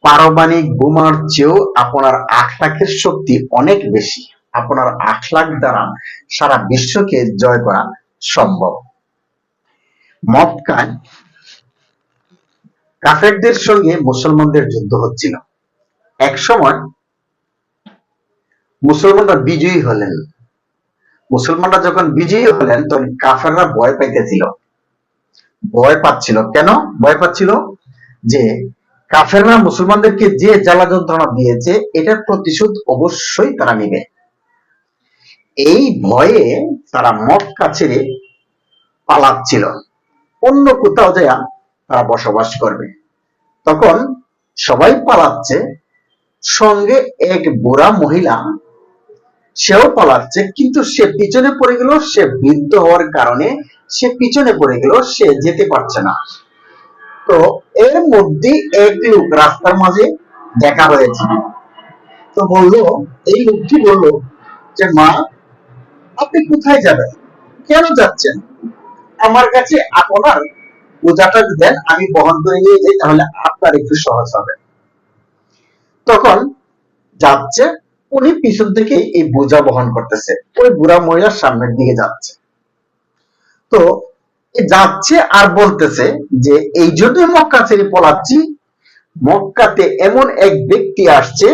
পারমাণবিক বোমার চেয়েও আপনার আখলাকের শক্তি অনেক বেশি। আপনার আখলাক দ্বারা সারা বিশ্বকে জয় করা সম্ভব। মক্কায় কাফেরদের সঙ্গে মুসলমানদের যুদ্ধ হচ্ছিল। এক সময় মুসলমানরা বিজয়ী হলেন। মুসলমানরা যখন বিজয়ী হলেন তখন কাফেররা ভয় পাইতেছিল। ভয় পাচ্ছিল কেন? ভয় পাচ্ছিল যে কাফেররা মুসলমানদেরকে যে জ্বালা যন্ত্রণা দিয়েছে এটার প্রতিশোধ অবশ্যই তারা নেবে। এই ভয়ে তারা মক্কা ছেড়ে পালাচ্ছিল, অন্য কোথাও যায় তারা বসবাস করবে। তখন সবাই পালাচ্ছে, সঙ্গে এক বুড়া মহিলা সেও পালাচ্ছে, কিন্তু সে পিছনে পড়ে গেল। সে বৃদ্ধ হওয়ার কারণে সে পিছনে পড়ে গেল, সে যেতে পারছে না। তো এর মধ্যে এক লোক রাস্তার মাঝে দেখা হয়েছে। তো বললো, এই লোকটি বললো যে মা, আপনি কোথায় যাবেন, কেন যাচ্ছেন? আমার কাছে আপনার বোঝাটা দেন, আমি বহন করে নিয়ে যাই, তাহলে আপনার একটু সহজ হবে। তখন যাচ্ছে, উনি পিছন থেকে এই বোঝা বহন করতেছে, ওই বুড়া মহিলার সামনের দিকে যাচ্ছে। তো যাচ্ছে আর বলতেছে যে এই জন্যই মক্কা ছেড়ে পলাচ্ছি, মক্কাতে এমন এক ব্যক্তি আসছে,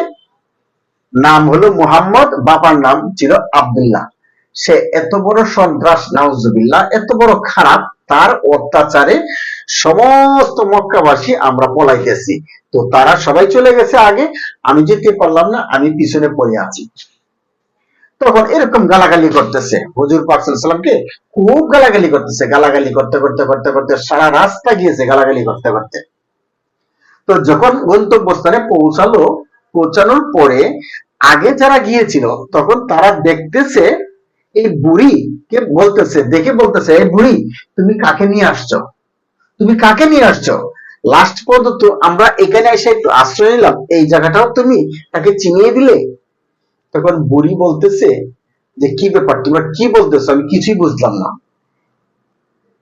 নাম হলো মুহাম্মদ, বাবার নাম ছিল আব্দুল্লাহ। সে এত বড় সন্ত্রাস, নাউজুবিল্লাহ, এত বড় খারাপ, তার অত্যাচারে সমস্ত মক্কাবাসী আমরা পলাইতেছি। তো তারা সবাই চলে গেছে আগে, আমি যেতে পারলাম না, আমি পিছনে পড়ে আছি। তখন এরকম গালাগালি করতেছে, হুজুর পাক সাল্লাল্লাহু আলাইহি ওয়াসাল্লামকে খুব গালাগালি করতেছে। গালাগালি করতে করতে করতে করতে সারা রাস্তা গিয়েছে গালাগালি করতে করতে। তো যখন গন্তব্যস্থানে পৌঁছানোর পরে আগে যারা গিয়েছিল তখন তারা দেখতেছে এই বুড়ি কে বলতেছে, দেখে বলতেছে, এই বুড়ি, তুমি কাকে নিয়ে আসছো? তুমি কাকে নিয়ে আসছো? লাস্ট পর্যন্ত আমরা এখানে এসে একটু আশ্রয় নিলাম, এই জায়গাটাও তুমি তাকে চিনিয়ে দিলে। তখন বুড়ি বলতেছে যে কি ব্যাপার, তোমরা কি বলতেছো, আমি কিছুই বুঝলাম না।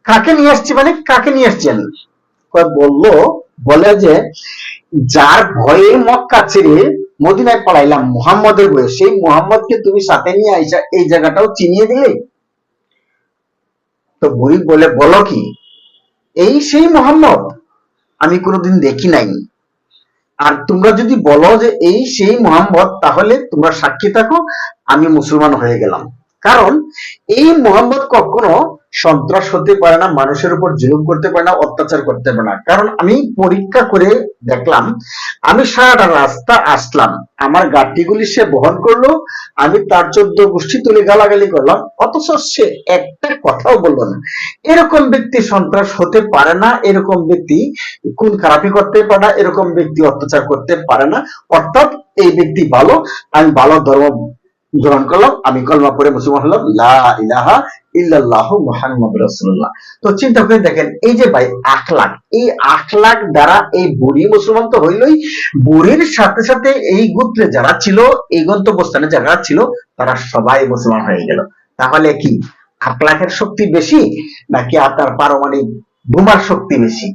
কাকে নিয়ে আসছি মানে কাকে নিয়ে আসছেন? বলে যে যার ভয়ে মক্কা ছেড়ে মদিনায় পালাইলাম, মুহাম্মদের ভয়ে, সেই মুহাম্মদকে তুমি সাথে নিয়ে আইসা এই জায়গাটাও চিনিয়ে দিলে। তো বুড়ি বলে, বলো কি? এই সেই মুহাম্মদ, আমি কোনোদিন দেখি নাই। আর তোমরা যদি বলো যে এই সেই মুহাম্মদ, তাহলে তোমরা সাক্ষী থাকো, আমি মুসলমান হয়ে গেলাম। কারণ এই মুহাম্মদ কখনো সন্ত্রাস হতে পারে না, মানুষের উপর জুলুম করতে পারে না, অত্যাচার করতে পারে না। কারণ আমি পরীক্ষা করে দেখলাম, আমি সারাটা রাস্তা আসলাম, আমার গাড়িগুলি সে বহন করলো, আমি তার 14 গোষ্ঠী তুলে গালাগালি করলাম, অথচ সে একটা কথাও বললো না। এরকম ব্যক্তি সন্ত্রাস হতে পারে না, এরকম ব্যক্তি খুন খারাপি করতে পারে না, এরকম ব্যক্তি অত্যাচার করতে পারে না। অর্থাৎ এই ব্যক্তি ভালো, আমি ভালো ধর্ম গ্রহণ করলাম, আমি কলমা পড়ে মুসলমান হলাম, লা ইলাহা ইল্লাল্লাহু মুহাম্মাদুর রাসূলুল্লাহ। তো চিন্তা করে দেখেন, এই যে ভাই আখলাক, এই আখলাক দ্বারা এই বুড়ি মুসলমান তো হইলই, বুড়ির সাথে সাথে এই গোত্রে যারা ছিল, এই গন্তব্যস্থানে যারা ছিল, তারা সবাই মুসলমান হয়ে গেল। তাহলে কি আখলাকের শক্তি বেশি নাকি আপনার পারমাণবিক বোমার শক্তি বেশি?